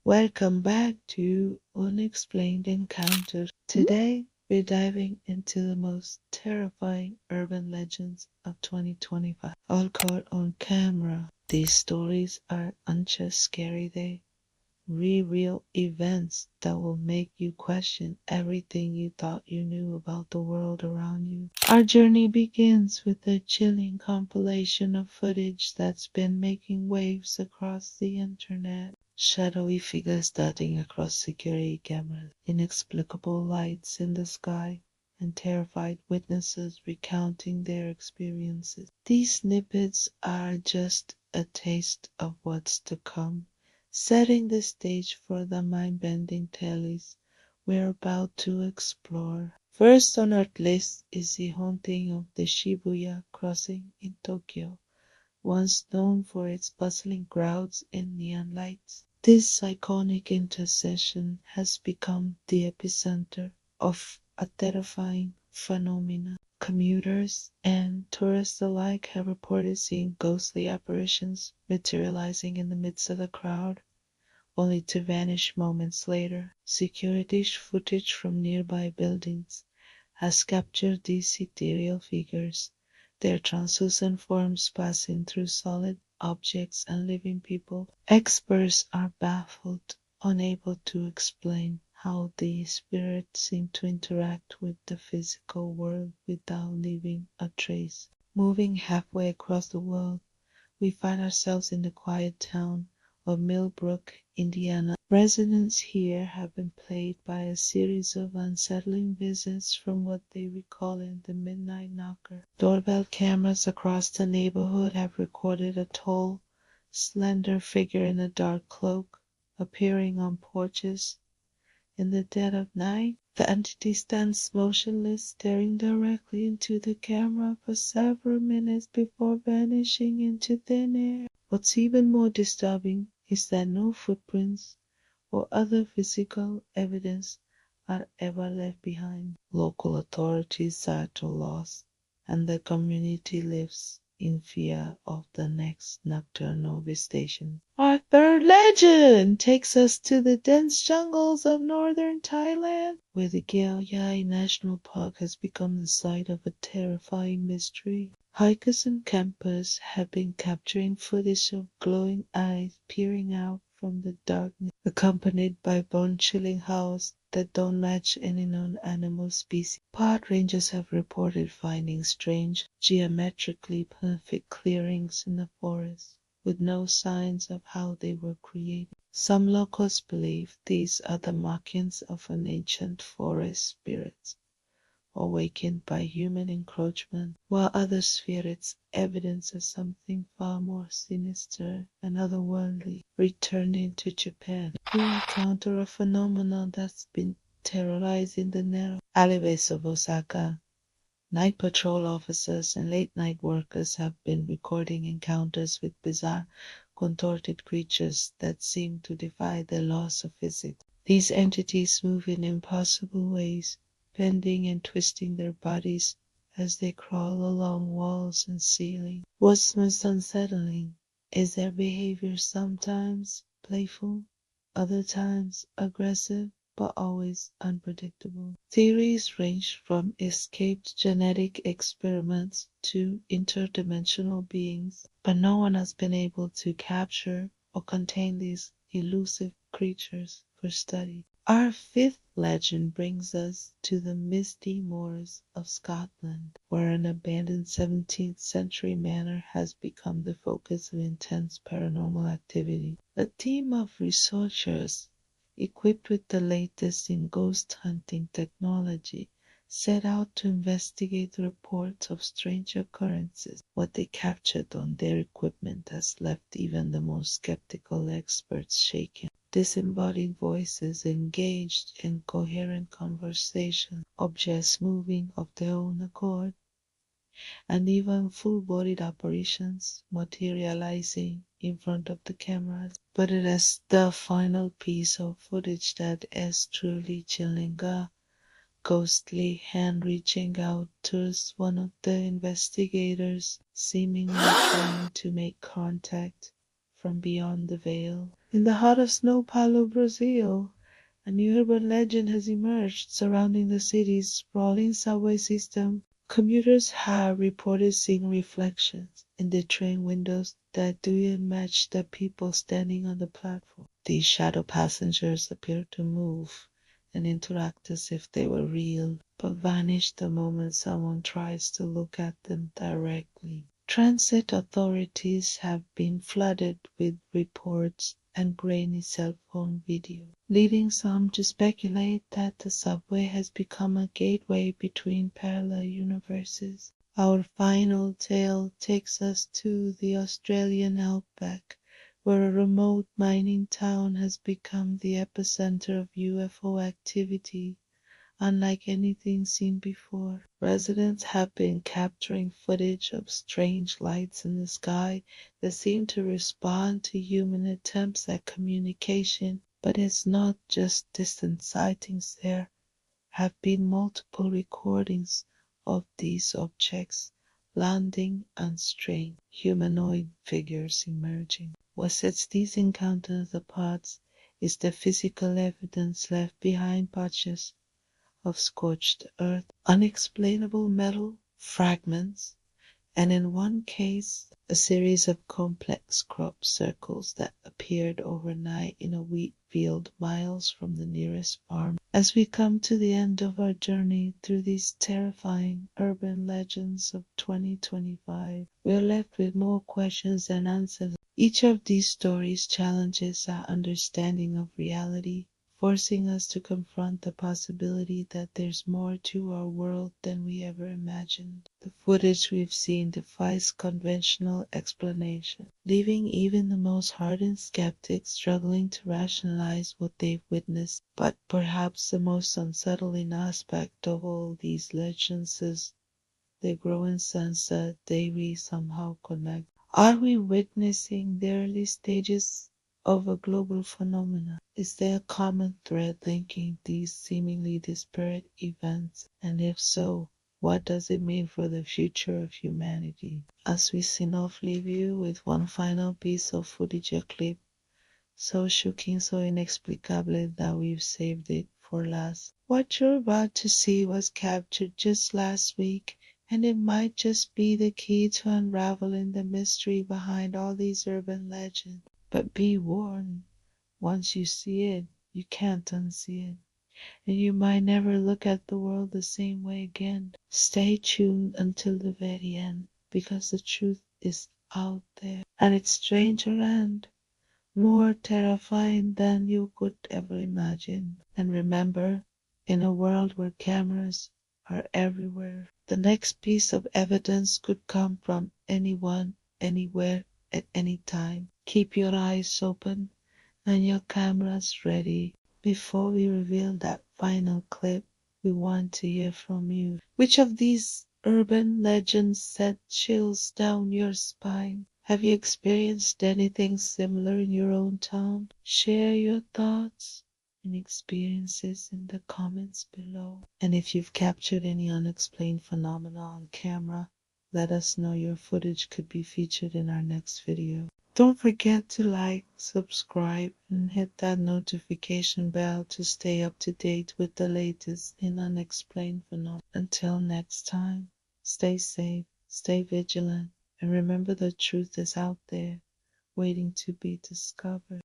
Welcome back to Unexplained Encounters. Today, we're diving into the most terrifying urban legends of 2025, all caught on camera. These stories aren't just scary, they real events that will make you question everything you thought you knew about the world around you. Our journey begins with a chilling compilation of footage that's been making waves across the internet. Shadowy figures darting across security cameras, inexplicable lights in the sky, and terrified witnesses recounting their experiences. These snippets are just a taste of what's to come, setting the stage for the mind-bending tales we're about to explore. First on our list is the haunting of the Shibuya crossing in Tokyo, once known for its bustling crowds and neon lights. This iconic intersection has become the epicenter of a terrifying phenomenon. Commuters and tourists alike have reported seeing ghostly apparitions materializing in the midst of the crowd, only to vanish moments later. Security footage from nearby buildings has captured these ethereal figures, their translucent forms passing through solid objects and living people. Experts are baffled, unable to explain how these spirits seem to interact with the physical world without leaving a trace. Moving halfway across the world, we find ourselves in the quiet town of Millbrook, Indiana. Residents here have been plagued by a series of unsettling visits from what they recall in the Midnight Knocker. Doorbell cameras across the neighborhood have recorded a tall, slender figure in a dark cloak appearing on porches in the dead of night. The entity stands motionless, staring directly into the camera for several minutes before vanishing into thin air. What's even more disturbing is that no footprints or other physical evidence are ever left behind. Local authorities are at a loss, and the community lives in fear of the next nocturnal visitation. Our third legend takes us to the dense jungles of northern Thailand, where the Khao Yai National Park has become the site of a terrifying mystery. Hikers and campers have been capturing footage of glowing eyes peering out from the darkness, accompanied by bone-chilling howls that don't match any known animal species. Park rangers have reported finding strange, geometrically perfect clearings in the forest, with no signs of how they were created. Some locals believe these are the markings of an ancient forest spirit, awakened by human encroachment, while others fear it's evidence of something far more sinister and otherworldly. Returning to Japan, we encounter a phenomenon that's been terrorizing the narrow alleyways of Osaka. Night patrol officers and late-night workers have been recording encounters with bizarre, contorted creatures that seem to defy the laws of physics. These entities move in impossible ways, bending and twisting their bodies as they crawl along walls and ceilings. What's most unsettling is their behavior, sometimes playful, other times aggressive, but always unpredictable. Theories range from escaped genetic experiments to interdimensional beings, but no one has been able to capture or contain these elusive creatures for study. Our fifth legend brings us to the misty moors of Scotland, where an abandoned 17th century manor has become the focus of intense paranormal activity. A team of researchers, equipped with the latest in ghost hunting technology, set out to investigate the reports of strange occurrences. What they captured on their equipment has left even the most skeptical experts shaken. Disembodied voices engaged in coherent conversation, objects moving of their own accord, and even full-bodied apparitions materializing in front of the cameras. But it is the final piece of footage that is truly chilling. A ghostly hand reaching out towards one of the investigators, seemingly trying to make contact from beyond the veil. In the heart of São Paulo, Brazil, a new urban legend has emerged surrounding the city's sprawling subway system. Commuters have reported seeing reflections in the train windows that don't match the people standing on the platform. These shadow passengers appear to move and interact as if they were real, but vanish the moment someone tries to look at them directly. Transit authorities have been flooded with reports and grainy cell phone video, leading some to speculate that the subway has become a gateway between parallel universes. Our final tale takes us to the Australian outback, where a remote mining town has become the epicenter of UFO activity unlike anything seen before. Residents have been capturing footage of strange lights in the sky that seem to respond to human attempts at communication. But it's not just distant sightings. There have been multiple recordings of these objects landing and strange humanoid figures emerging. What sets these encounters apart is the physical evidence left behind: patches of scorched earth, unexplainable metal fragments, and in one case, a series of complex crop circles that appeared overnight in a wheat field miles from the nearest farm. As we come to the end of our journey through these terrifying urban legends of 2025, we are left with more questions than answers. Each of these stories challenges our understanding of reality, forcing us to confront the possibility that there's more to our world than we ever imagined. The footage we've seen defies conventional explanation, leaving even the most hardened skeptics struggling to rationalize what they've witnessed. But perhaps the most unsettling aspect of all these legends is the growing sense that they somehow connect. Are we witnessing the early stages of a global phenomenon? Is there a common thread linking these seemingly disparate events? And if so, what does it mean for the future of humanity? As we sign off, leave you with one final piece of footage, a clip so shocking, so inexplicable that we've saved it for last. What you're about to see was captured just last week, and it might just be the key to unraveling the mystery behind all these urban legends. But be warned, once you see it, you can't unsee it, and you might never look at the world the same way again. Stay tuned until the very end, because the truth is out there, and it's stranger and more terrifying than you could ever imagine. And remember, in a world where cameras are everywhere, the next piece of evidence could come from anyone, anywhere, at any time. Keep your eyes open and your cameras ready. Before we reveal that final clip, we want to hear from you. Which of these urban legends sent chills down your spine? Have you experienced anything similar in your own town? Share your thoughts and experiences in the comments below. And if you've captured any unexplained phenomena on camera, let us know. Your footage could be featured in our next video. Don't forget to like, subscribe, and hit that notification bell to stay up to date with the latest in unexplained phenomena. Until next time, stay safe, stay vigilant, and remember the truth is out there, waiting to be discovered.